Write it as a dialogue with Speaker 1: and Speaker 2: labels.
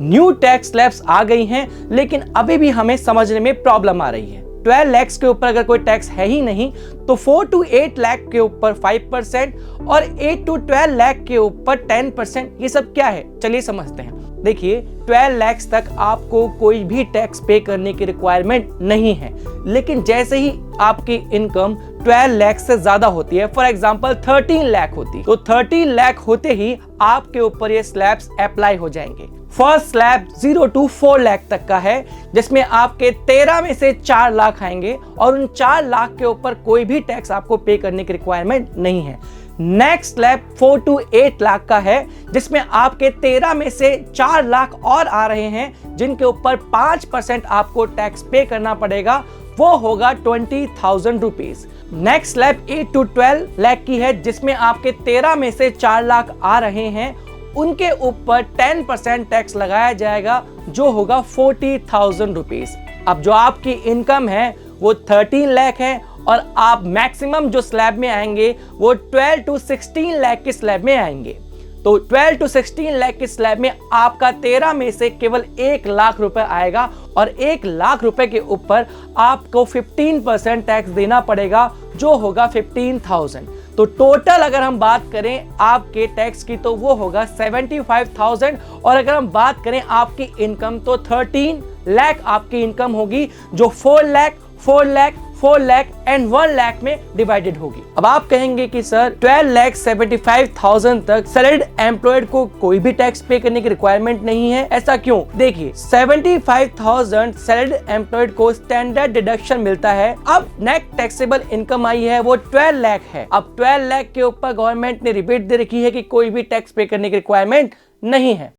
Speaker 1: New tax slabs आ गई हैं, लेकिन अभी भी हमें समझने में प्रॉब्लम आ रही है। 12 लाख के ऊपर अगर कोई टैक्स है ही नहीं तो 4 to 8 लाख के ऊपर 5% और 8 to 12 लाख के ऊपर 10%, ये सब क्या है चलिए समझते हैं। देखिए 12 लाख तक आपको कोई भी टैक्स पे करने की रिक्वायरमेंट नहीं है, लेकिन जैसे ही आपकी इनकम 12 लाख से ज्यादा होती है, फॉर एग्जांपल 13 लाख होती है, तो 13 लाख होते ही आपके ऊपर ये स्लैब्स अप्लाई हो जाएंगे। फर्स्ट स्लैब 0 to 4 लाख तक का है, जिसमें आपके 13 में से 4 लाख आएंगे और उन 4 लाख के ऊपर कोई भी टैक्स आपको पे करने की रिक्वायरमेंट नहीं है। नेक्स्ट स्लैब 4 to 8 लाख का है, जिसमें आपके 13 में से 4 लाख और आ रहे हैं, जिनके ऊपर 5% आपको टैक्स पे करना पड़ेगा, वो होगा 20,000 rupees. Next slab 8 to 12 lakh की है, जिसमें आपके 13 में से 4 लाख आ रहे हैं, उनके ऊपर 10% टैक्स लगाया जाएगा, जो होगा 40,000 रुपीज। अब जो आपकी इनकम है वो 13 लाख है और आप मैक्सिमम जो स्लैब में आएंगे वो 12 to 16 लाख के स्लैब में आएंगे। तो 12 to 16 लाख के स्लैब में आपका 13 में से केवल 1 लाख रुपए आएगा और 1 लाख रुपए के ऊपर आपको 15% टैक्स देना पड़ेगा, जो होगा 15,000। तो टोटल अगर हम बात करें आपके टैक्स की तो वो होगा 75,000, और अगर हम बात करें आपकी इनकम तो 13 लाख आपकी इनकम होगी, जो 4 लाख, 4 लाख, 4 लाख एंड 1 लाख में डिवाइडेड होगी। अब आप कहेंगे कि सर 12,75,000 तक सैलरीड एम्प्लॉयड को कोई भी टैक्स पे करने की रिक्वायरमेंट नहीं है, ऐसा क्यों? देखिए 75,000 सैलरीड एम्प्लॉयड को स्टैंडर्ड डिडक्शन मिलता है। अब नेट टैक्सेबल इनकम आई है वो 12 लाख है। अब 12 लाख के ऊपर गवर्नमेंट ने रिबेट दे रखी है कि कोई भी टैक्स पे करने की रिक्वायरमेंट नहीं है।